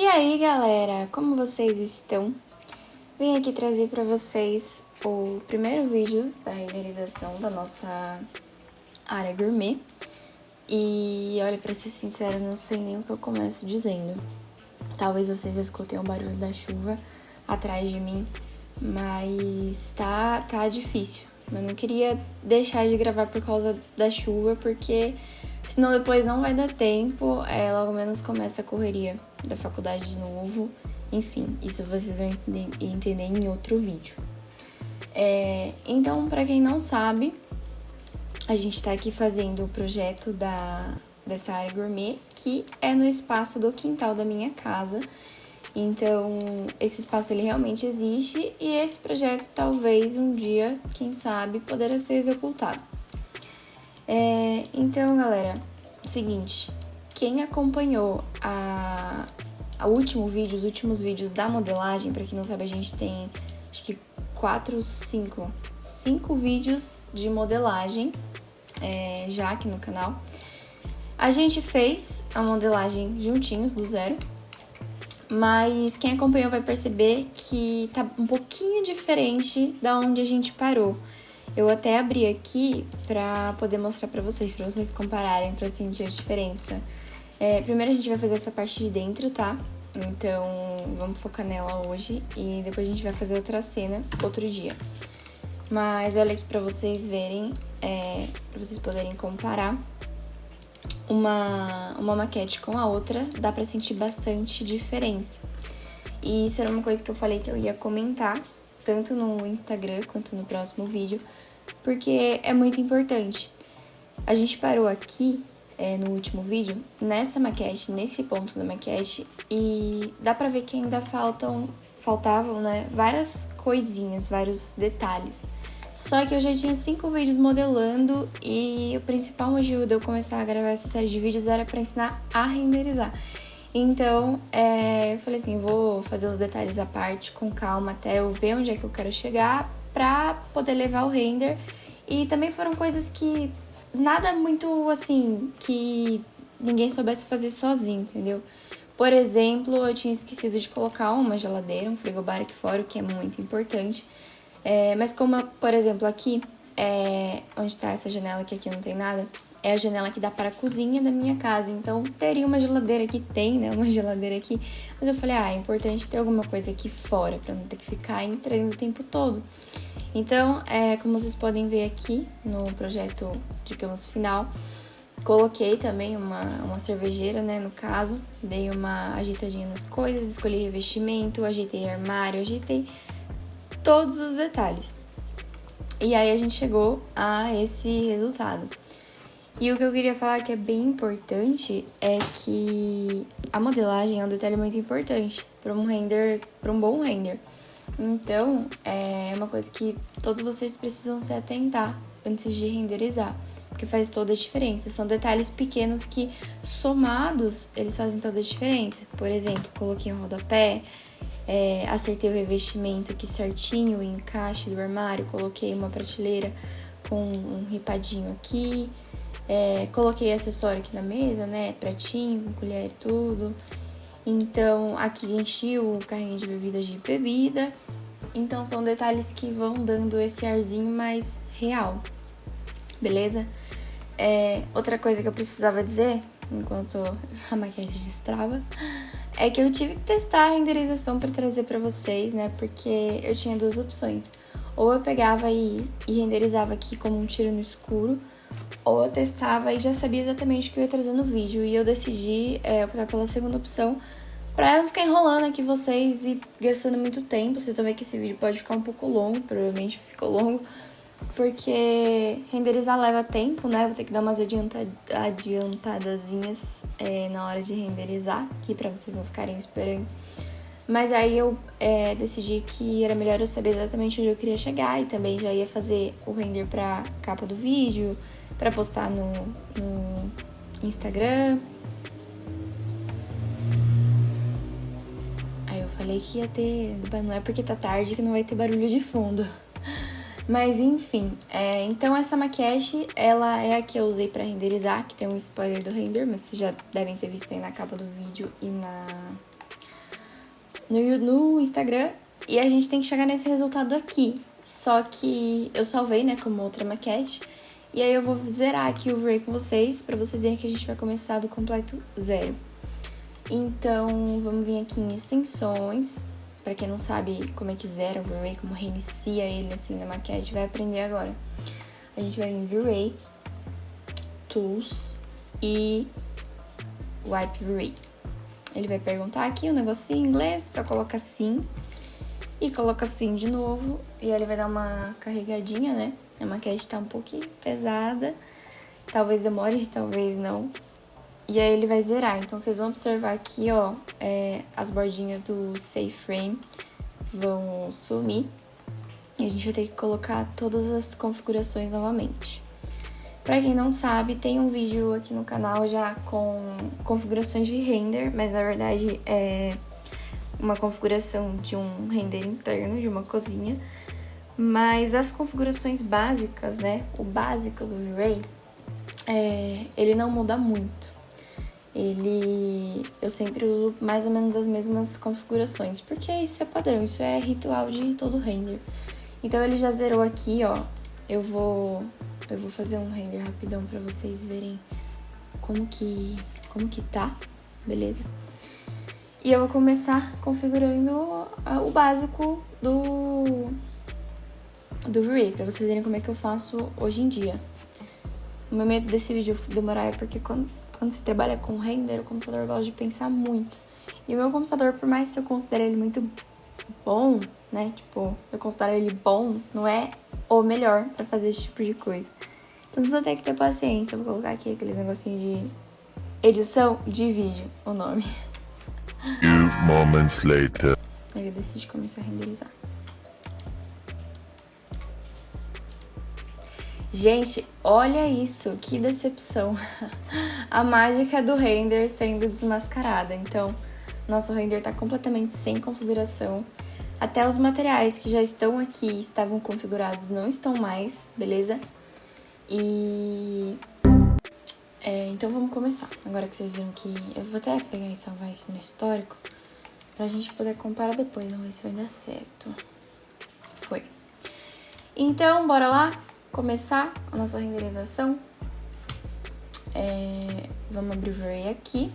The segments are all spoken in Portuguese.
E aí, galera, como vocês estão? Vim aqui trazer pra vocês o primeiro vídeo da renderização da nossa área gourmet. E olha, pra ser sincera, eu não sei nem o que eu começo dizendo. Talvez vocês escutem o barulho da chuva atrás de mim, mas tá difícil. Eu não queria deixar de gravar por causa da chuva, porque senão depois não vai dar tempo, logo menos começa a correria da faculdade de novo. Enfim, isso vocês vão entender em outro vídeo. Então, pra quem não sabe, a gente tá aqui fazendo o projeto dessa área gourmet, que é no espaço do quintal da minha casa. Então, esse espaço ele realmente existe e esse projeto talvez um dia, quem sabe, poderá ser executado. Então, galera, seguinte, quem acompanhou os últimos vídeos da modelagem, pra quem não sabe, a gente tem acho que 5 vídeos de modelagem já aqui no canal. A gente fez a modelagem juntinhos, do zero. Mas quem acompanhou vai perceber que tá um pouquinho diferente da onde a gente parou. Eu até abri aqui pra poder mostrar pra vocês compararem, pra sentir a diferença. Primeiro a gente vai fazer essa parte de dentro, tá? Então vamos focar nela hoje e depois a gente vai fazer outra cena outro dia. Mas olha aqui pra vocês verem, pra vocês poderem comparar. Uma maquete com a outra, dá pra sentir bastante diferença. E isso era uma coisa que eu falei que eu ia comentar, tanto no Instagram quanto no próximo vídeo, porque é muito importante. A gente parou aqui, no último vídeo, nessa maquete, nesse ponto da maquete, e dá pra ver que ainda faltavam, né, várias coisinhas, vários detalhes. Só que eu já tinha 5 vídeos modelando e o principal motivo de eu começar a gravar essa série de vídeos era pra ensinar a renderizar. Então, eu falei assim, vou fazer os detalhes à parte, com calma, até eu ver onde é que eu quero chegar pra poder levar o render. E também foram coisas que, nada muito assim, que ninguém soubesse fazer sozinho, entendeu? Por exemplo, eu tinha esquecido de colocar uma geladeira, um frigobar aqui fora, o que é muito importante. Mas como, por exemplo, aqui, onde tá essa janela que aqui não tem nada, é a janela que dá para a cozinha da minha casa. Então, teria uma geladeira aqui, uma geladeira aqui. Mas eu falei, é importante ter alguma coisa aqui fora, pra não ter que ficar entrando o tempo todo. Então, como vocês podem ver aqui no projeto, digamos, final, coloquei também uma cervejeira, né, no caso. Dei uma ajeitadinha nas coisas, escolhi revestimento, ajeitei armário, ajeitei todos os detalhes. E aí a gente chegou a esse resultado. E o que eu queria falar que é bem importante é que a modelagem é um detalhe muito importante para um bom render. Então, é uma coisa que todos vocês precisam se atentar antes de renderizar, porque faz toda a diferença. São detalhes pequenos que, somados, eles fazem toda a diferença. Por exemplo, coloquei um rodapé, acertei o revestimento aqui certinho, o encaixe do armário, coloquei uma prateleira com um ripadinho aqui, coloquei acessório aqui na mesa, né, pratinho, colher e tudo. Então, aqui enchi o carrinho de bebidas de bebida. Então, são detalhes que vão dando esse arzinho mais real, beleza? Outra coisa que eu precisava dizer, enquanto a maquete destrava, é que eu tive que testar a renderização para trazer para vocês, né? Porque eu tinha duas opções. Ou eu pegava e renderizava aqui como um tiro no escuro, ou eu testava e já sabia exatamente o que eu ia trazer no vídeo. E eu decidi optar pela segunda opção, pra não ficar enrolando aqui vocês e gastando muito tempo. Vocês vão ver que esse vídeo pode ficar um pouco longo, provavelmente ficou longo, porque renderizar leva tempo, né? Vou ter que dar umas adiantadazinhas na hora de renderizar, aqui pra vocês não ficarem esperando. Mas aí eu decidi que era melhor eu saber exatamente onde eu queria chegar e também já ia fazer o render pra capa do vídeo, pra postar no Instagram. Aí eu falei que ia ter... Não é porque tá tarde que não vai ter barulho de fundo. Mas enfim, então essa maquete, ela é a que eu usei pra renderizar, que tem um spoiler do render, mas vocês já devem ter visto aí na capa do vídeo e no Instagram e a gente tem que chegar nesse resultado aqui. Só que eu salvei, né, como outra maquete. E aí eu vou zerar aqui o V-Ray com vocês, pra vocês verem que a gente vai começar do completo zero. Então, vamos vir aqui em extensões. Pra quem não sabe como é que zera o V-Ray, como reinicia ele assim na maquete, vai aprender agora. A gente vai em V-Ray, Tools e Wipe V-Ray. Ele vai perguntar aqui um negocinho em inglês, só coloca assim. E coloca assim de novo. E aí ele vai dar uma carregadinha, né? A maquete tá um pouquinho pesada. Talvez demore, talvez não. E aí ele vai zerar. Então vocês vão observar aqui, ó. As bordinhas do Safe Frame vão sumir. E a gente vai ter que colocar todas as configurações novamente. Pra quem não sabe, tem um vídeo aqui no canal já com configurações de render. Mas na verdade é uma configuração de um render interno, de uma cozinha. Mas as configurações básicas, né? O básico do V-Ray, ele não muda muito. Eu sempre uso mais ou menos as mesmas configurações, porque isso é padrão, isso é ritual de todo render. Então ele já zerou aqui, ó. Eu vou fazer um render rapidão pra vocês verem como que tá, beleza? E eu vou começar configurando o básico do V-Ray, pra vocês verem como é que eu faço hoje em dia. O meu medo desse vídeo demorar é porque quando se trabalha com render, o computador gosta de pensar muito. E o meu computador, por mais que eu considere ele muito bom, né? Tipo, eu considero ele bom, não é o melhor pra fazer esse tipo de coisa. Então vocês vão ter que ter paciência. Eu vou colocar aqui aqueles negocinhos de edição de vídeo, o nome. Few moments later. Ele decide começar a renderizar. Gente, olha isso, que decepção. A mágica do render sendo desmascarada. Então, nosso render tá completamente sem configuração. Até os materiais que já estão aqui, estavam configurados, não estão mais, beleza? Então vamos começar. Agora que vocês viram que... Eu vou até pegar e salvar isso no histórico pra gente poder comparar depois. Vamos ver se vai dar certo. Foi. Então, bora lá começar a nossa renderização. Vamos abrir o V-Ray aqui.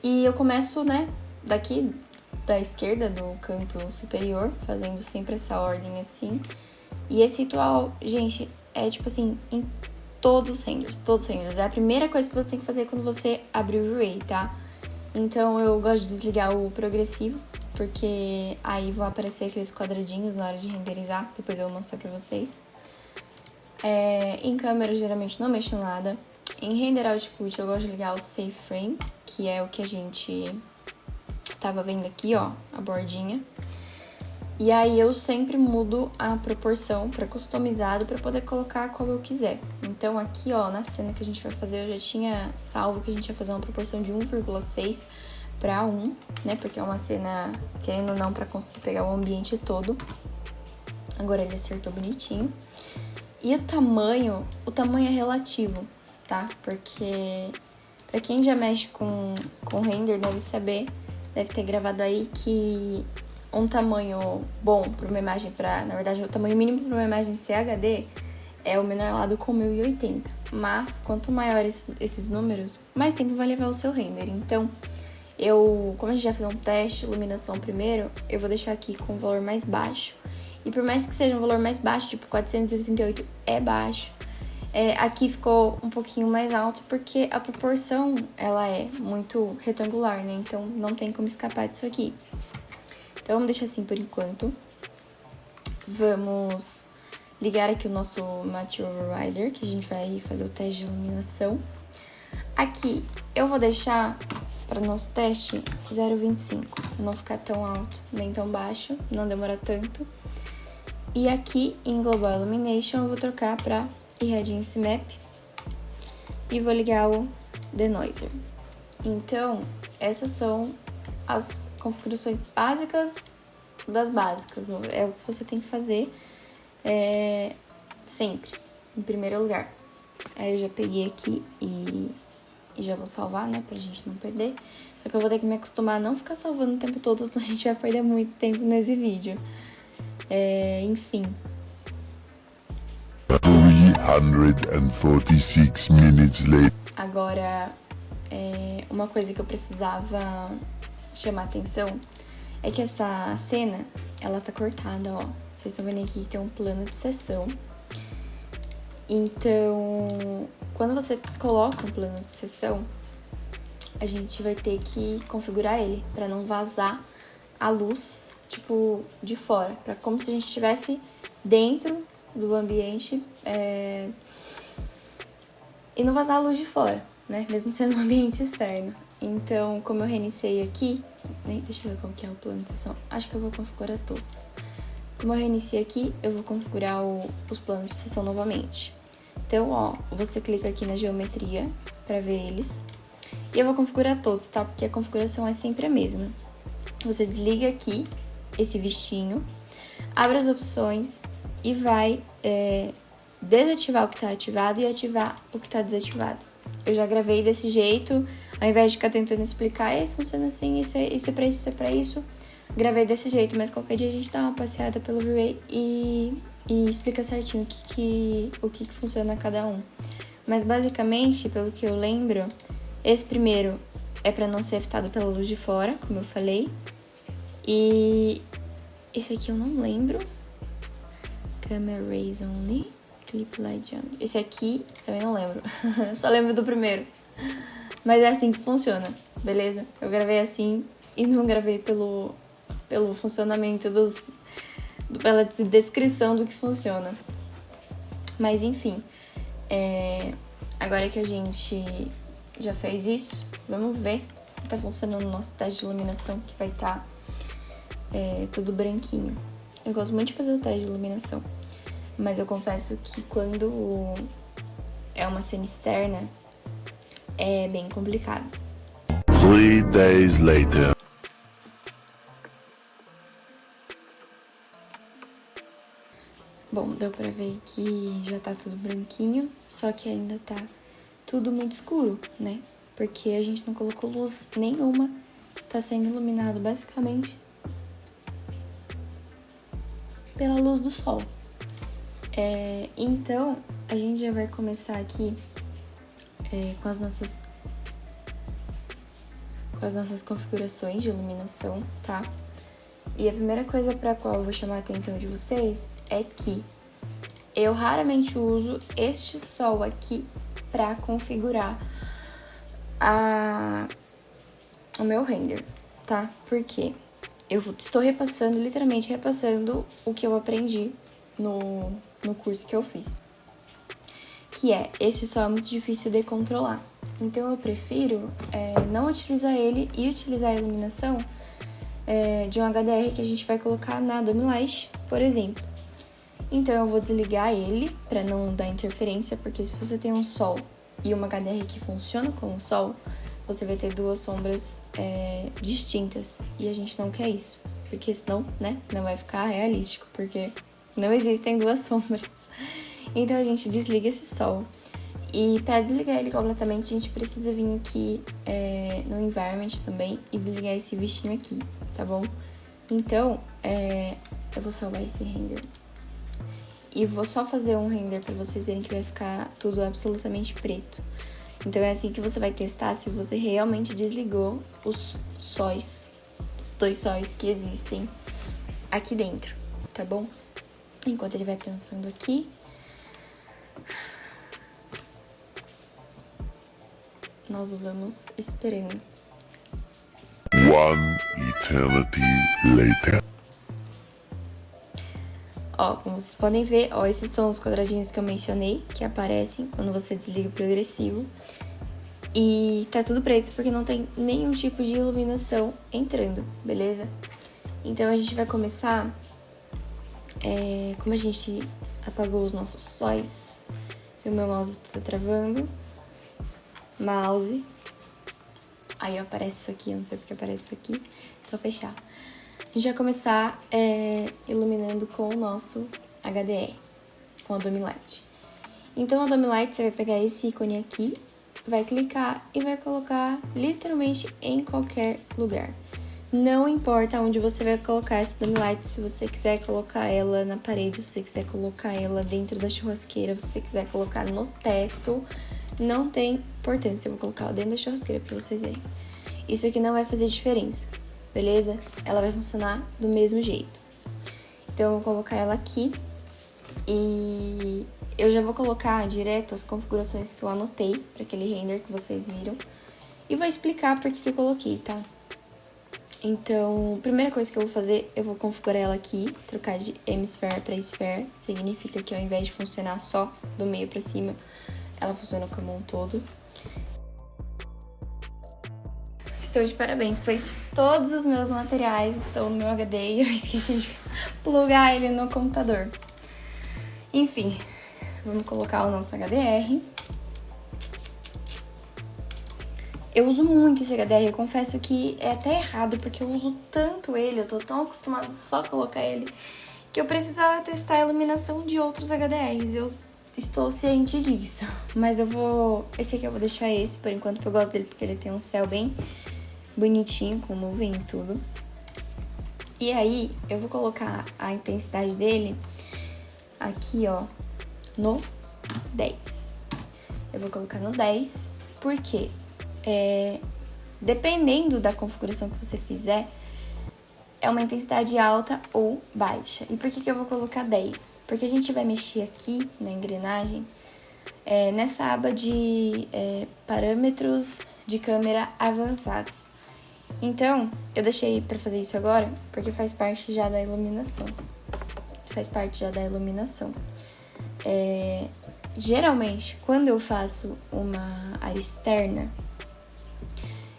E eu começo, né, daqui da esquerda, do canto superior, fazendo sempre essa ordem assim. E esse ritual, gente, é tipo assim, em todos os renders. É a primeira coisa que você tem que fazer quando você abrir o V-Ray, tá? Então eu gosto de desligar o progressivo, porque aí vão aparecer aqueles quadradinhos na hora de renderizar. Depois eu vou mostrar pra vocês. Em câmera, geralmente não mexo em nada. Em render output, eu gosto de ligar o Safe Frame, que é o que a gente tava vendo aqui, ó, a bordinha. E aí eu sempre mudo a proporção para customizado para poder colocar qual eu quiser. Então aqui, ó, na cena que a gente vai fazer, eu já tinha salvo que a gente ia fazer uma proporção de 1,6 para 1, né? Porque é uma cena, querendo ou não, para conseguir pegar o ambiente todo. Agora ele acertou bonitinho. E o tamanho é relativo, tá? Porque pra quem já mexe com render deve saber, deve ter gravado aí que um tamanho bom para uma imagem, na verdade, o tamanho mínimo para uma imagem CHD é o menor lado com 1080. Mas quanto maiores esses números, mais tempo vai levar o seu render. Então, como a gente vai fazer um teste de iluminação primeiro, eu vou deixar aqui com o valor mais baixo. E por mais que seja um valor mais baixo, tipo 438 é baixo, aqui ficou um pouquinho mais alto porque a proporção, ela é muito retangular, né? Então não tem como escapar disso aqui. Então vamos deixar assim por enquanto. Vamos ligar aqui o nosso Material Overrider, que a gente vai fazer o teste de iluminação. Aqui eu vou deixar para o nosso teste 0,25, não ficar tão alto nem tão baixo, não demora tanto. E aqui em Global Illumination eu vou trocar para Irradiance Map e vou ligar o Denoiser. Então, essas são as configurações básicas das básicas. É o que você tem que fazer sempre, em primeiro lugar. Aí eu já peguei aqui e já vou salvar, né, pra gente não perder. Só que eu vou ter que me acostumar a não ficar salvando o tempo todo, senão a gente vai perder muito tempo nesse vídeo. Enfim. 346 minutes later. Agora, uma coisa que eu precisava chamar atenção é que essa cena, ela tá cortada, ó. Vocês estão vendo aqui que tem um plano de sessão. Então, quando você coloca um plano de sessão, a gente vai ter que configurar ele pra não vazar a luz, tipo, de fora. Como se a gente estivesse dentro do ambiente e não vazar a luz de fora, né? Mesmo sendo um ambiente externo. Então, como eu reiniciei aqui, deixa eu ver qual que é o plano de sessão. Acho que eu vou configurar todos. Como eu reiniciei aqui, eu vou configurar os planos de sessão novamente. Então, ó, você clica aqui na geometria para ver eles. E eu vou configurar todos, tá? Porque a configuração é sempre a mesma. Você desliga aqui esse vistinho, abre as opções e vai desativar o que está ativado e ativar o que está desativado. Eu já gravei desse jeito, ao invés de ficar tentando explicar, isso funciona assim, isso é pra isso, isso é pra isso. Gravei desse jeito, mas qualquer dia a gente dá uma passeada pelo V-Ray e explica certinho o que funciona cada um. Mas basicamente, pelo que eu lembro, esse primeiro é pra não ser afetado pela luz de fora, como eu falei. E esse aqui eu não lembro. Camera Rays Only. Clip Light Jump. Esse aqui também não lembro. Só lembro do primeiro. Mas é assim que funciona, beleza? Eu gravei assim e não gravei pelo funcionamento pela descrição do que funciona. Mas enfim, agora que a gente já fez isso, vamos ver se tá funcionando o nosso teste de iluminação, que vai estar tudo branquinho. Eu gosto muito de fazer o teste de iluminação, mas eu confesso que quando é uma cena externa, é bem complicado. 3 days later. Bom, deu pra ver que já tá tudo branquinho, só que ainda tá tudo muito escuro, né? Porque a gente não colocou luz nenhuma, tá sendo iluminado basicamente pela luz do sol. Então, a gente já vai começar aqui com as nossas configurações de iluminação, tá? E a primeira coisa pra qual eu vou chamar a atenção de vocês é que eu raramente uso este sol aqui pra configurar o meu render, tá? Porque eu estou literalmente repassando o que eu aprendi no curso que eu fiz. Que esse sol é muito difícil de controlar. Então eu prefiro não utilizar ele e utilizar a iluminação de um HDR que a gente vai colocar na Domilight, por exemplo. Então eu vou desligar ele para não dar interferência, porque se você tem um sol e uma HDR que funciona com o sol, você vai ter duas sombras distintas, e a gente não quer isso, porque senão, né, não vai ficar realístico, porque não existem duas sombras. Então a gente desliga esse sol. E para desligar ele completamente, a gente precisa vir aqui no Environment também e desligar esse bichinho aqui, tá bom? Então, eu vou salvar esse render. E vou só fazer um render para vocês verem que vai ficar tudo absolutamente preto. Então é assim que você vai testar se você realmente desligou os dois sóis que existem aqui dentro, tá bom? Enquanto ele vai pensando aqui. Nós vamos esperando. 1 eternity later. Ó, como vocês podem ver, ó, esses são os quadradinhos que eu mencionei, que aparecem quando você desliga o progressivo. E tá tudo preto porque não tem nenhum tipo de iluminação entrando, beleza? Então a gente vai começar, como a gente apagou os nossos sóis, e o meu mouse está travando, mouse, aí aparece isso aqui, eu não sei porque aparece isso aqui, é só fechar. A gente vai começar iluminando com o nosso HDR, com a Domilight. Então, a Domilight, você vai pegar esse ícone aqui, vai clicar e vai colocar literalmente em qualquer lugar. Não importa onde você vai colocar essa dummy light, se você quiser colocar ela na parede, se você quiser colocar ela dentro da churrasqueira, se você quiser colocar no teto, não tem importância. Eu vou colocar ela dentro da churrasqueira pra vocês verem. Isso aqui não vai fazer diferença, beleza? Ela vai funcionar do mesmo jeito. Então, eu vou colocar ela aqui e eu já vou colocar direto as configurações que eu anotei para aquele render que vocês viram. E vou explicar por que eu coloquei, tá? Então, a primeira coisa que eu vou fazer, eu vou configurar ela aqui, trocar de Hemisphere para Sphere. Significa que ao invés de funcionar só do meio para cima, ela funciona como um todo. Estou de parabéns, pois todos os meus materiais estão no meu HD e eu esqueci de plugar ele no computador. Enfim, vamos colocar o nosso HDR. Eu uso muito esse HDR, eu confesso que é até errado, porque eu uso tanto ele, eu tô tão acostumada só a colocar ele, que eu precisava testar a iluminação de outros HDRs, eu estou ciente disso. Mas eu vou... esse aqui eu vou deixar esse, por enquanto, porque eu gosto dele, porque ele tem um céu bem bonitinho, com nuvem e tudo. E aí, eu vou colocar a intensidade dele aqui, ó, no 10. Eu vou colocar no 10, porque... dependendo da configuração que você fizer, é uma intensidade alta ou baixa. E por que eu vou colocar 10? Porque a gente vai mexer aqui na engrenagem, nessa aba de parâmetros de câmera avançados. Então, eu deixei pra fazer isso agora, porque faz parte já da iluminação. Geralmente, quando eu faço uma área externa,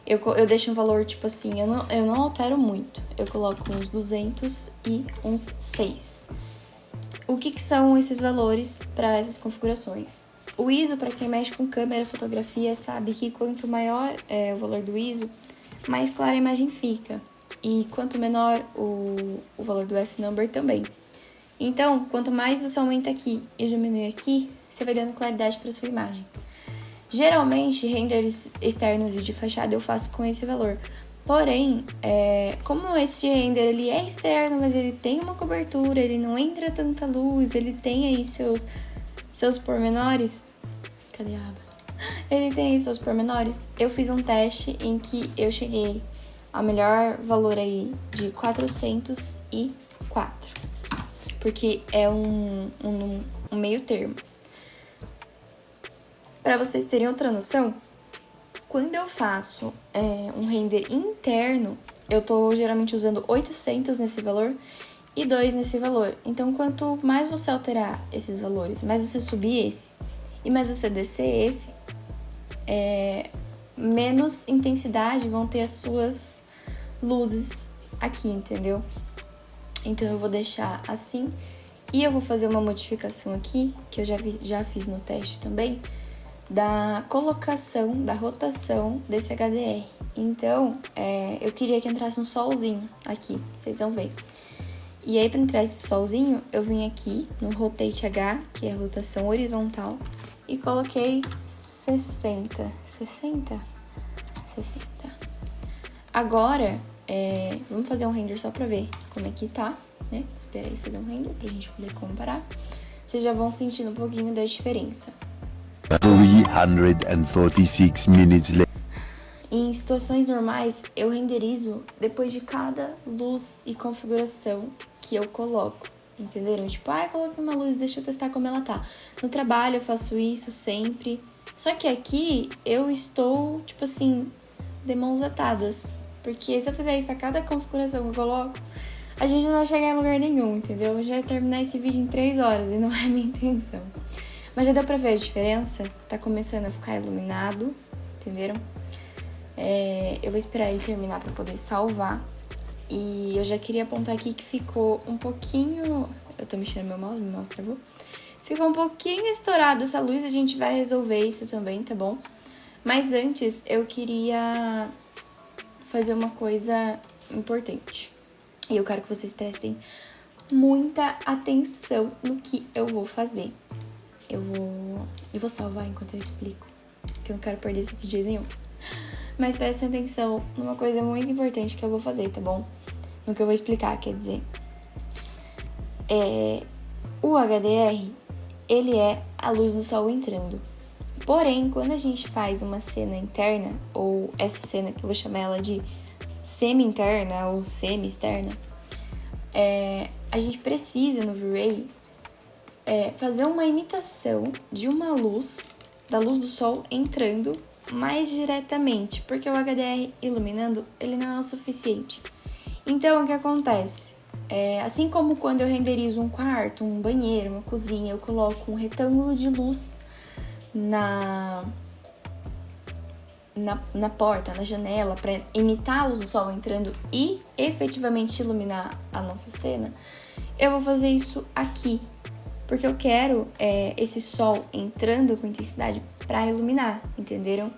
eu deixo um valor, tipo assim, eu não altero muito. Eu coloco uns 200 e uns 6. O que são esses valores para essas configurações? O ISO, para quem mexe com câmera e fotografia, sabe que quanto maior é o valor do ISO, mais clara a imagem fica. E quanto menor o valor do F-number também. Então, quanto mais você aumenta aqui e diminui aqui, você vai dando claridade para sua imagem. Geralmente, renders externos e de fachada eu faço com esse valor. Porém, como esse render ele é externo, mas ele tem uma cobertura, ele não entra tanta luz, ele tem aí seus pormenores. Cadê a aba? Ele tem aí seus pormenores. Eu fiz um teste em que eu cheguei ao melhor valor aí de 404. Porque é um meio termo. Para vocês terem outra noção, quando eu faço um render interno, eu tô geralmente usando 800 nesse valor e 2 nesse valor. Então, quanto mais você alterar esses valores, mais você subir esse e mais você descer esse, menos intensidade vão ter as suas luzes aqui, entendeu? Então, eu vou deixar assim e eu vou fazer uma modificação aqui, que eu já fiz no teste também, da colocação, da rotação desse HDR. Então, eu queria que entrasse um solzinho aqui, vocês vão ver. E aí, para entrar esse solzinho, eu vim aqui no Rotate H, que é a rotação horizontal, e coloquei 60. Agora, vamos fazer um render só pra ver como é que tá, né? Espera aí fazer um render pra gente poder comparar. Vocês já vão sentindo um pouquinho da diferença. 346 minutes later. Em situações normais, eu renderizo depois de cada luz e configuração que eu coloco, entenderam? Tipo, coloquei uma luz, deixa eu testar como ela tá. No trabalho eu faço isso sempre, só que aqui eu estou, tipo assim, de mãos atadas, porque se eu fizer isso a cada configuração que eu coloco, a gente não vai chegar em lugar nenhum, entendeu? Eu já ia terminar esse vídeo em 3 horas e não é minha intenção. Mas já deu pra ver a diferença? Tá começando a ficar iluminado, entenderam? Eu vou esperar ele terminar pra poder salvar. E eu já queria apontar aqui que ficou um pouquinho... Eu tô mexendo meu mouse travou. Ficou um pouquinho estourado essa luz, a gente vai resolver isso também, tá bom? Mas antes, eu queria fazer uma coisa importante. E eu quero que vocês prestem muita atenção no que eu vou fazer. Eu vou salvar enquanto eu explico. que eu não quero perder isso aqui de jeito nenhum. Mas prestem atenção numa coisa muito importante que eu vou fazer, tá bom? No que eu vou explicar, quer dizer. O HDR, ele é a luz do sol entrando. Porém, quando a gente faz uma cena interna, ou essa cena que eu vou chamar ela de semi-interna ou semi-externa, a gente precisa no V-Ray fazer uma imitação de uma luz, da luz do sol entrando mais diretamente, porque o HDR iluminando, ele não é o suficiente. Então, o que acontece? Assim como quando eu renderizo um quarto, um banheiro, uma cozinha, eu coloco um retângulo de luz na porta, na janela, para imitar a luz do sol entrando e efetivamente iluminar a nossa cena, eu vou fazer isso aqui, porque eu quero esse sol entrando com intensidade para iluminar, entenderam?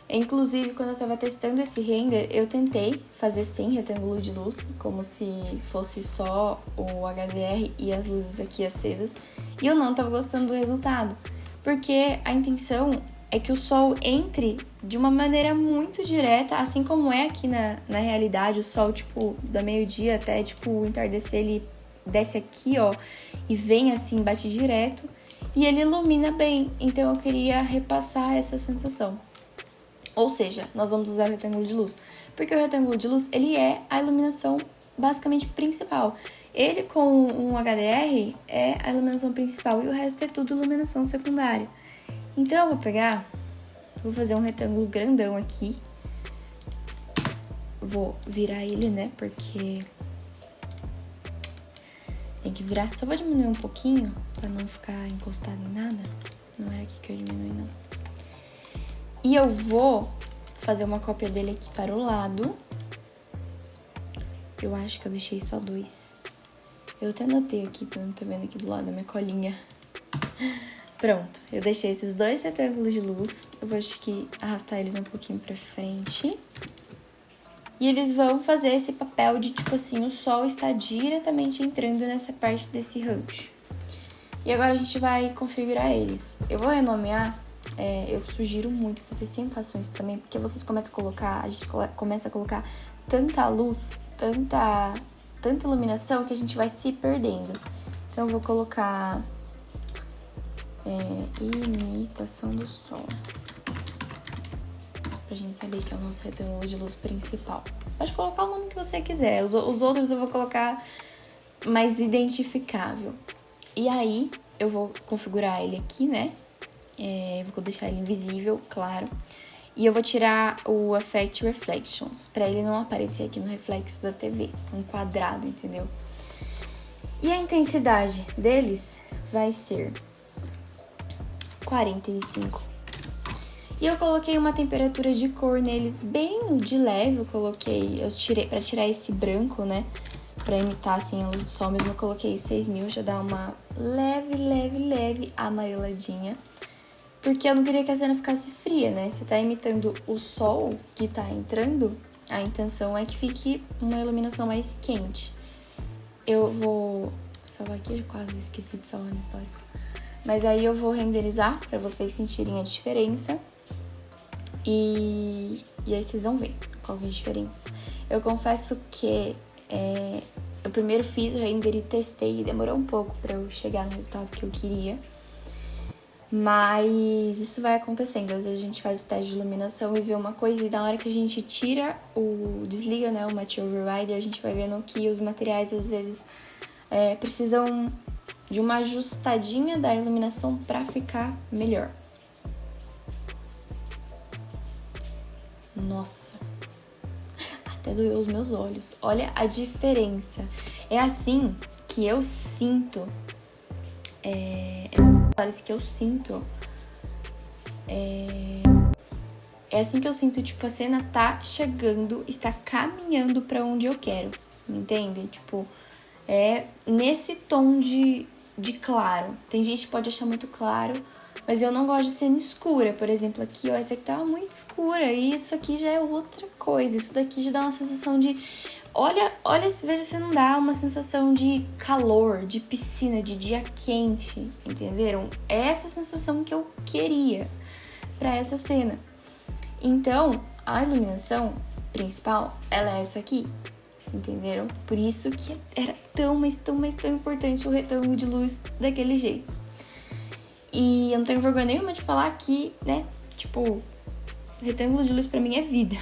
Inclusive, quando eu tava testando esse render, eu tentei fazer sem retângulo de luz, como se fosse só o HDR e as luzes aqui acesas, e eu não tava gostando do resultado, porque a intenção é que o sol entre de uma maneira muito direta, assim como é aqui na realidade, o sol, tipo, da meio-dia até, tipo, o entardecer, ele desce aqui, ó, e vem assim, bate direto, e ele ilumina bem, então eu queria repassar essa sensação. Ou seja, nós vamos usar o retângulo de luz, porque o retângulo de luz, ele é a iluminação basicamente principal. Ele com um HDR é a iluminação principal e o resto é tudo iluminação secundária. Então eu vou pegar, vou fazer um retângulo grandão aqui, vou virar ele, né, porque tem que virar. Só vou diminuir um pouquinho pra não ficar encostado em nada. Não era aqui que eu diminui, não. E eu vou fazer uma cópia dele aqui para o lado. Eu acho que eu deixei só 2. Eu até anotei aqui, que eu não tô vendo aqui do lado da minha colinha. Pronto, eu deixei esses 2 retângulos de luz. Eu vou acho que arrastar eles um pouquinho pra frente. E eles vão fazer esse papel de, tipo assim, o sol está diretamente entrando nessa parte desse range. E agora a gente vai configurar eles. Eu vou renomear. Eu sugiro muito que vocês sempre façam isso também, porque vocês começam a colocar, a gente começa a colocar tanta luz, tanta iluminação que a gente vai se perdendo. Então eu vou colocar imitação do sol, pra gente saber que é o nosso retângulo de luz principal. Pode colocar o nome que você quiser, os outros eu vou colocar mais identificável. E aí eu vou configurar ele aqui, né? Vou deixar ele invisível, claro. E eu vou tirar o Effect Reflections, pra ele não aparecer aqui no reflexo da TV, um quadrado, entendeu? E a intensidade deles vai ser 45. E eu coloquei uma temperatura de cor neles bem de leve, eu tirei pra tirar esse branco, né? Pra imitar assim a luz do sol mesmo, eu coloquei 6.000, já dá uma leve amareladinha. Porque eu não queria que a cena ficasse fria, né? Você tá imitando o sol que tá entrando, a intenção é que fique uma iluminação mais quente. Eu vou salvar aqui, eu quase esqueci de salvar na história. Mas aí eu vou renderizar pra vocês sentirem a diferença. E aí vocês vão ver qual que é a diferença. Eu confesso que eu primeiro fiz o render e testei e demorou um pouco pra eu chegar no resultado que eu queria. Mas isso vai acontecendo, às vezes a gente faz o teste de iluminação e vê uma coisa e na hora que a gente desliga, né, o Material Overrider, a gente vai vendo que os materiais às vezes precisam de uma ajustadinha da iluminação pra ficar melhor. Nossa, até doeu os meus olhos, olha a diferença. É assim que eu sinto, parece que eu sinto. É assim que eu sinto, tipo, a cena tá chegando, está caminhando pra onde eu quero, entende? Tipo, nesse tom de claro. Tem gente que pode achar muito claro, mas eu não gosto de cena escura. Por exemplo, aqui, ó, essa aqui tava muito escura e isso aqui já é outra coisa. Isso daqui já dá uma sensação de... Olha, veja se não dá uma sensação de calor, de piscina, de dia quente, entenderam? É essa sensação que eu queria. para essa cena. Então, a iluminação principal, ela é essa aqui, entenderam? Por isso que era mas tão importante o retângulo de luz daquele jeito. E eu não tenho vergonha nenhuma de falar que, né, tipo, retângulo de luz pra mim é vida.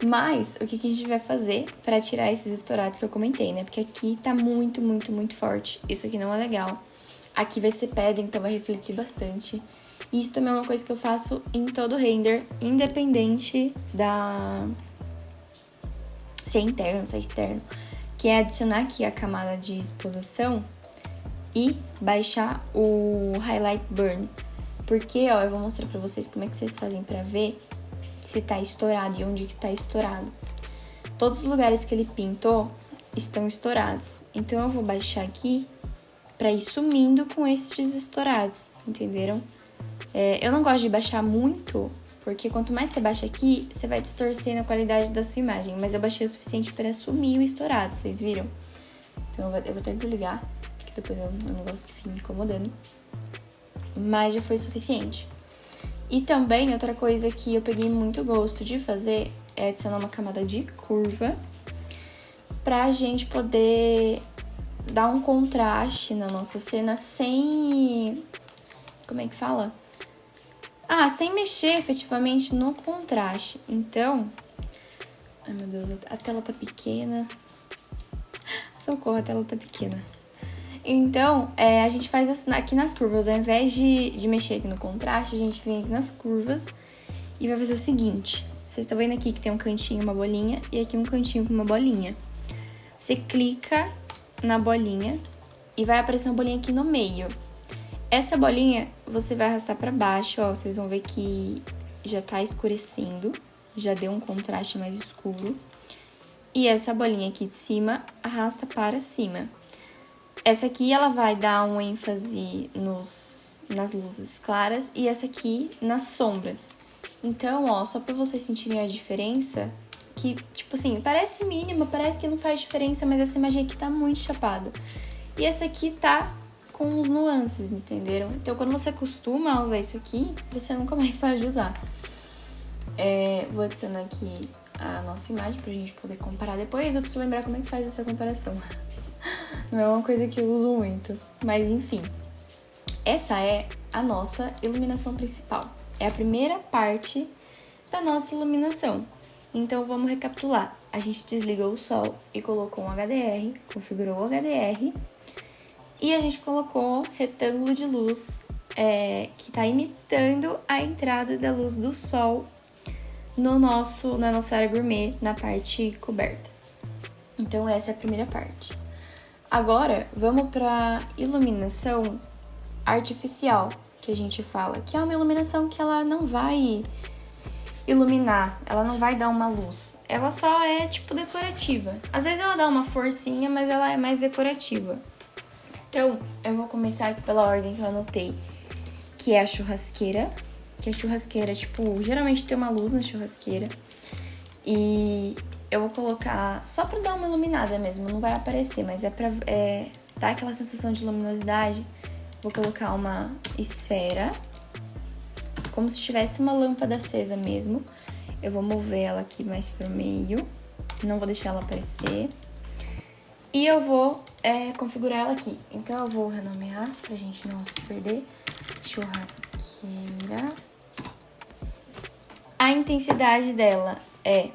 Mas, o que a gente vai fazer pra tirar esses estourados que eu comentei, né? Porque aqui tá muito forte. Isso aqui não é legal. Aqui vai ser pedra, então vai refletir bastante. E isso também é uma coisa que eu faço em todo render, independente se é interno, se é externo. Que é adicionar aqui a camada de exposição e baixar o Highlight Burn. Porque, ó, eu vou mostrar pra vocês como é que vocês fazem pra ver se tá estourado e onde que tá estourado. Todos os lugares que ele pintou estão estourados. Então, eu vou baixar aqui pra ir sumindo com esses estourados, entenderam? Eu não gosto de baixar muito, porque quanto mais você baixa aqui, você vai distorcendo a qualidade da sua imagem. Mas eu baixei o suficiente para sumir o estourado, vocês viram? Então, eu vou até desligar, porque depois é um negócio que fica me incomodando. Mas já foi suficiente. E também, outra coisa que eu peguei muito gosto de fazer é adicionar uma camada de curva pra gente poder dar um contraste na nossa cena sem... Como é que fala? Sem mexer efetivamente no contraste. Então... Ai, meu Deus, a tela tá pequena. Socorro, a tela tá pequena. Então, a gente faz aqui nas curvas. Ao invés de mexer aqui no contraste, a gente vem aqui nas curvas e vai fazer o seguinte. Vocês estão vendo aqui que tem um cantinho, uma bolinha, e aqui um cantinho com uma bolinha. Você clica na bolinha e vai aparecer uma bolinha aqui no meio. Essa bolinha você vai arrastar pra baixo, ó. Vocês vão ver que já tá escurecendo, já deu um contraste mais escuro. E essa bolinha aqui de cima arrasta para cima. Essa aqui, ela vai dar um ênfase nas luzes claras e essa aqui nas sombras. Então, ó, só pra vocês sentirem a diferença, que, tipo assim, parece mínima, parece que não faz diferença, mas essa imagem aqui tá muito chapada. E essa aqui tá com os nuances, entenderam? Então, quando você costuma usar isso aqui, você nunca mais para de usar. Vou adicionar aqui a nossa imagem pra gente poder comparar depois. Eu preciso lembrar como é que faz essa comparação. Não é uma coisa que eu uso muito, mas enfim. Essa é a nossa iluminação principal. É a primeira parte da nossa iluminação. Então, vamos recapitular. A gente desligou o sol e colocou um HDR, configurou o HDR. E a gente colocou retângulo de luz, que está imitando a entrada da luz do sol na nossa área gourmet, na parte coberta. Então, essa é a primeira parte. Agora, vamos para iluminação artificial, que a gente fala, que é uma iluminação que ela não vai iluminar, ela não vai dar uma luz. Ela só é, tipo, decorativa. Às vezes ela dá uma forcinha, mas ela é mais decorativa. Então, eu vou começar aqui pela ordem que eu anotei, que é a churrasqueira. Que a churrasqueira, tipo, geralmente tem uma luz na churrasqueira. E eu vou colocar só pra dar uma iluminada mesmo, não vai aparecer, mas é pra dar aquela sensação de luminosidade. Vou colocar uma esfera, como se tivesse uma lâmpada acesa mesmo. Eu vou mover ela aqui mais pro meio, não vou deixar ela aparecer. E eu vou configurar ela aqui. Então, eu vou renomear pra gente não se perder. Churrasqueira. A intensidade dela é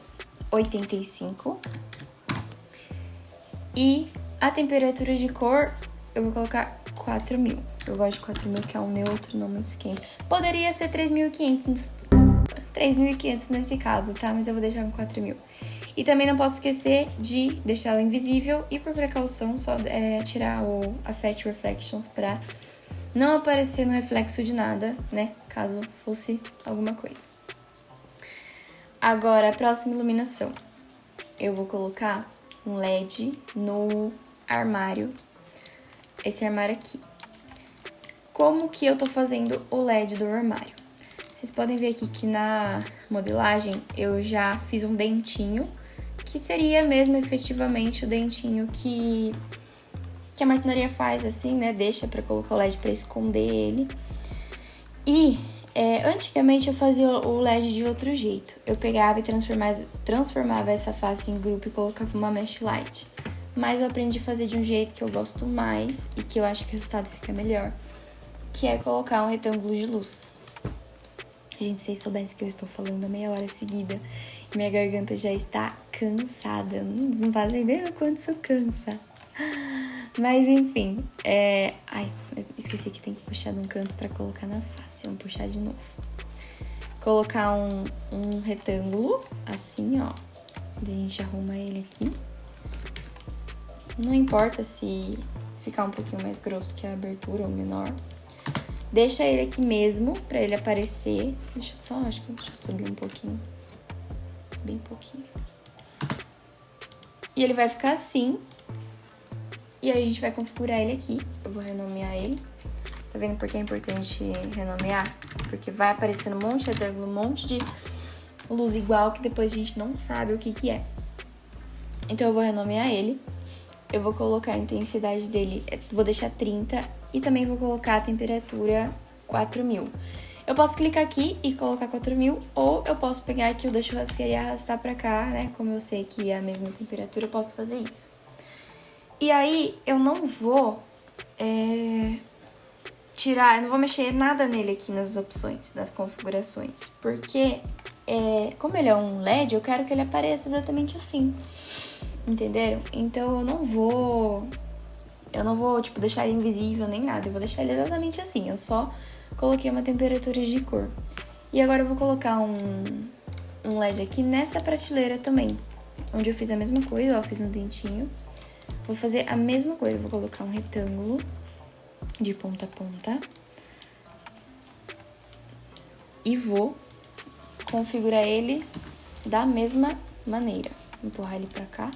85. E a temperatura de cor, eu vou colocar 4000. Eu gosto de 4000, que é um neutro, não muito quente. Poderia ser 3500. 3.500 nesse caso, tá? Mas eu vou deixar com 4.000. E também não posso esquecer de deixar ela invisível e, por precaução, só tirar o Affect Reflections pra não aparecer no reflexo de nada, né? Caso fosse alguma coisa. Agora, a próxima iluminação. Eu vou colocar um LED no armário. Esse armário aqui. Como que eu tô fazendo o LED do armário? Vocês podem ver aqui que na modelagem eu já fiz um dentinho, que seria mesmo efetivamente o dentinho que a marcenaria faz, assim, né? Deixa pra colocar o LED pra esconder ele. E Antigamente eu fazia o LED de outro jeito. Eu pegava e transformava essa face em grupo e colocava uma mesh light. Mas eu aprendi a fazer de um jeito que eu gosto mais e que eu acho que o resultado fica melhor, que é colocar um retângulo de luz. Gente, se vocês soubessem que eu estou falando a meia hora seguida, minha garganta já está cansada. Não fazem ideia do quanto isso cansa. Mas enfim, Ai, eu esqueci que tem que puxar de um canto pra colocar na face. Vamos puxar de novo. Colocar um retângulo, assim, ó. A gente arruma ele aqui. Não importa se ficar um pouquinho mais grosso que a abertura ou menor. Deixa ele aqui mesmo, pra ele aparecer. Deixa eu subir um pouquinho. Bem pouquinho. E ele vai ficar assim. E aí a gente vai configurar ele aqui. Eu vou renomear ele. Tá vendo por que é importante renomear? Porque vai aparecendo um monte de retângulo, um monte de luz igual que depois a gente não sabe o que é. Então eu vou renomear ele. Eu vou colocar a intensidade dele, vou deixar 30 e também vou colocar a temperatura 4000. Eu posso clicar aqui e colocar 4000 ou eu posso pegar aqui o da churrasqueira e arrastar pra cá, né? Como eu sei que é a mesma temperatura, eu posso fazer isso. E aí, eu não vou eu não vou mexer nada nele aqui nas opções, nas configurações. Porque, como ele é um LED, eu quero que ele apareça exatamente assim. Entenderam? Então, eu não vou, tipo, deixar ele invisível nem nada. Eu vou deixar ele exatamente assim. Eu só coloquei uma temperatura de cor. E agora eu vou colocar um LED aqui nessa prateleira também. Onde eu fiz a mesma coisa, ó, fiz um dentinho. Vou fazer a mesma coisa, vou colocar um retângulo de ponta a ponta. E vou configurar ele da mesma maneira. Vou empurrar ele pra cá.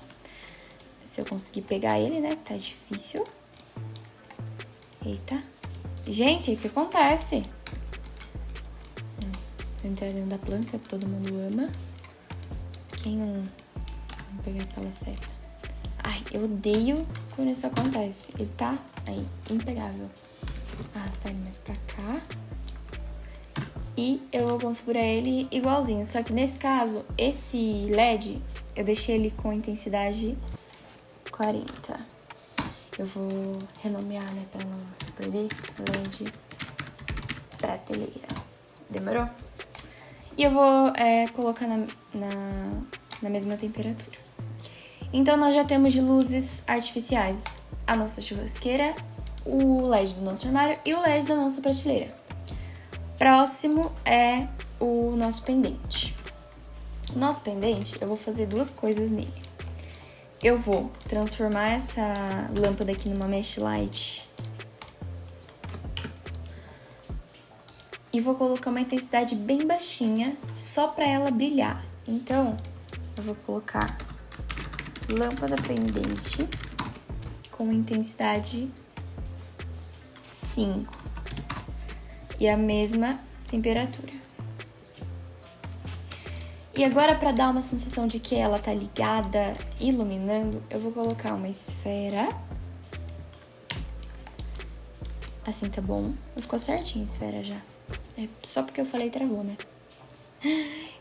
Se eu conseguir pegar ele, né, que tá difícil. Eita. Gente, o que acontece? Vou entrar dentro da planta, que todo mundo ama. Quem não... Vamos pegar aquela seta. Ai, eu odeio quando isso acontece. Ele tá aí, impegável. Arrastar ele mais pra cá. E eu vou configurar ele igualzinho. Só que nesse caso, esse LED, eu deixei ele com intensidade 40. Eu vou renomear, né, pra não se perder. LED prateleira. Demorou? E eu vou colocar na mesma temperatura. Então, nós já temos de luzes artificiais a nossa churrasqueira, o LED do nosso armário e o LED da nossa prateleira. Próximo é o nosso pendente. O nosso pendente, eu vou fazer duas coisas nele. Eu vou transformar essa lâmpada aqui numa mesh light. E vou colocar uma intensidade bem baixinha, só para ela brilhar. Então, eu vou colocar lâmpada pendente com intensidade 5 e a mesma temperatura. E agora, para dar uma sensação de que ela tá ligada, iluminando, eu vou colocar uma esfera. Assim tá bom. Ficou certinho a esfera já. É só porque eu falei travou, né?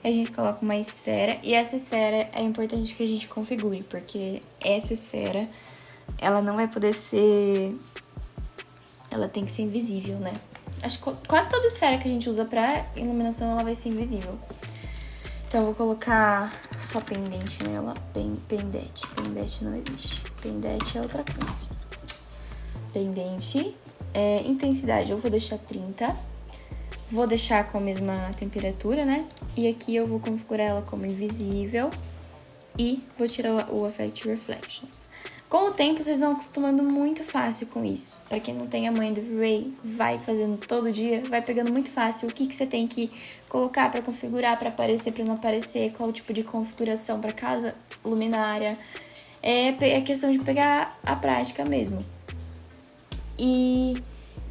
A gente coloca uma esfera e essa esfera é importante que a gente configure, porque essa esfera, ela não vai poder ser... Ela tem que ser invisível, né? Acho que quase toda esfera que a gente usa pra iluminação, ela vai ser invisível. Então, eu vou colocar só pendente nela. Pendente. Pendente não existe. Pendente é outra coisa. Pendente. Intensidade, eu vou deixar 30. Vou deixar com a mesma temperatura, né? E aqui eu vou configurar ela como invisível. E vou tirar o Effect Reflections. Com o tempo, vocês vão acostumando muito fácil com isso. Pra quem não tem a manha do V-Ray, vai fazendo todo dia, vai pegando muito fácil o que você tem que colocar pra configurar, pra aparecer, pra não aparecer, qual tipo de configuração pra cada luminária. É questão de pegar a prática mesmo. E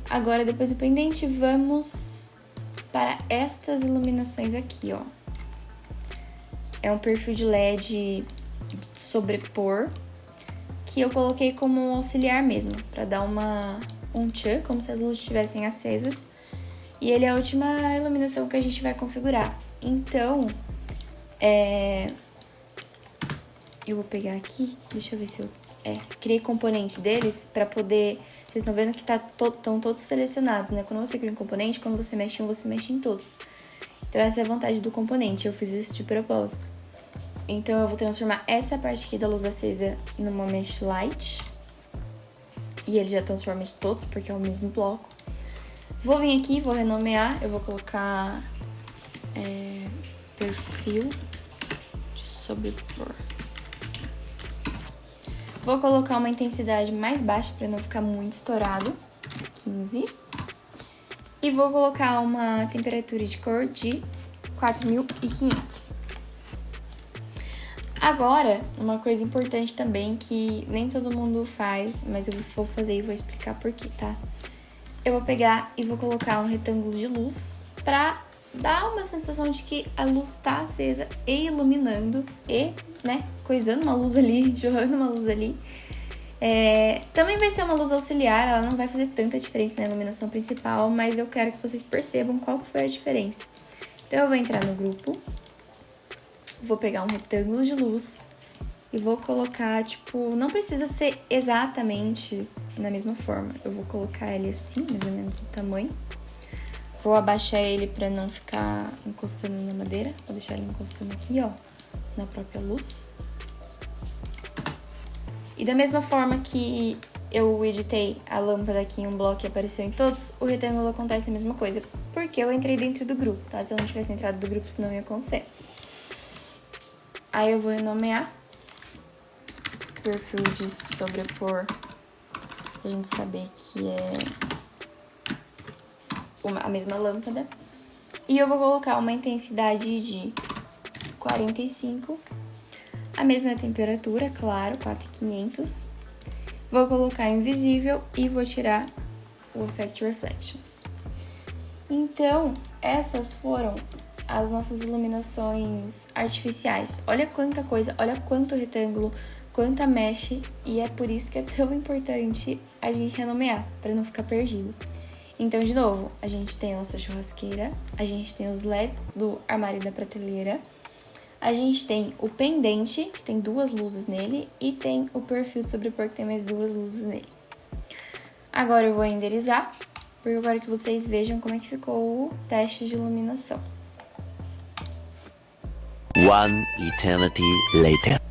agora, depois do pendente, vamos para estas iluminações aqui, ó. É um perfil de LED sobrepor, que eu coloquei como um auxiliar mesmo, pra dar um tchan, como se as luzes estivessem acesas. E ele é a última iluminação que a gente vai configurar. Então, eu vou pegar aqui, deixa eu ver se eu... criei componente deles pra poder... Vocês estão vendo que estão todos selecionados, né? Quando você cria um componente, quando você mexe em um, você mexe em todos. Então, essa é a vantagem do componente. Eu fiz isso de propósito. Então, eu vou transformar essa parte aqui da luz acesa numa mesh light. E ele já transforma de todos, porque é o mesmo bloco. Vou vir aqui, vou renomear. Eu vou colocar perfil de sobrepor. Vou colocar uma intensidade mais baixa para não ficar muito estourado. 15. E vou colocar uma temperatura de cor de 4.500. Agora, uma coisa importante também que nem todo mundo faz, mas eu vou fazer e vou explicar por quê, tá? Eu vou pegar e vou colocar um retângulo de luz pra dar uma sensação de que a luz tá acesa e iluminando e, né, coisando uma luz ali, jorrando uma luz ali. Também vai ser uma luz auxiliar, ela não vai fazer tanta diferença na iluminação principal, mas eu quero que vocês percebam qual foi a diferença. Então, eu vou entrar no grupo. Vou pegar um retângulo de luz e vou colocar, tipo, não precisa ser exatamente na mesma forma. Eu vou colocar ele assim, mais ou menos no tamanho. Vou abaixar ele pra não ficar encostando na madeira. Vou deixar ele encostando aqui, ó, na própria luz. E da mesma forma que eu editei a lâmpada aqui em um bloco e apareceu em todos, o retângulo acontece a mesma coisa. Porque eu entrei dentro do grupo, tá? Se eu não tivesse entrado do grupo, isso não ia acontecer. Aí eu vou renomear perfil de sobrepor pra gente saber que é a mesma lâmpada. E eu vou colocar uma intensidade de 45, a mesma temperatura, claro, 4.500. Vou colocar invisível e vou tirar o Effect Reflections. Então, essas foram as nossas iluminações artificiais. Olha quanta coisa, olha quanto retângulo, quanta mesh, e é por isso que é tão importante a gente renomear, para não ficar perdido. Então, de novo, a gente tem a nossa churrasqueira, a gente tem os LEDs do armário da prateleira, a gente tem o pendente, que tem 2 luzes nele, e tem o perfil de sobrepor, que tem mais 2 luzes nele. Agora eu vou renderizar, porque eu quero que vocês vejam como é que ficou o teste de iluminação. One eternity later.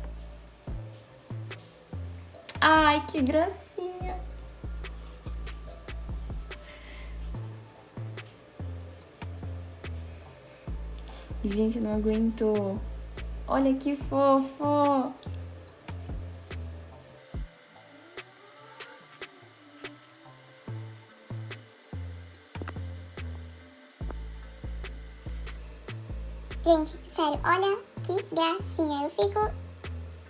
Ai, que gracinha! Gente, não aguento. Olha que fofo! Gente, sério, olha que gracinha. Eu fico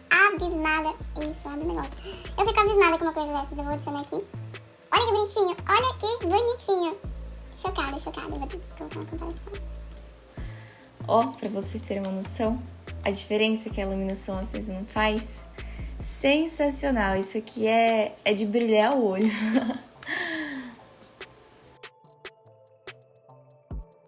abismada. Isso, abre o negócio. Eu fico abismada com uma coisa dessas. Eu vou adicionar aqui. Olha que bonitinho. Olha que bonitinho. Chocada, chocada. Eu vou ter que colocar uma comparação. Ó, pra vocês terem uma noção, a diferença que a iluminação acesa não faz. Sensacional. Isso aqui é de brilhar o olho.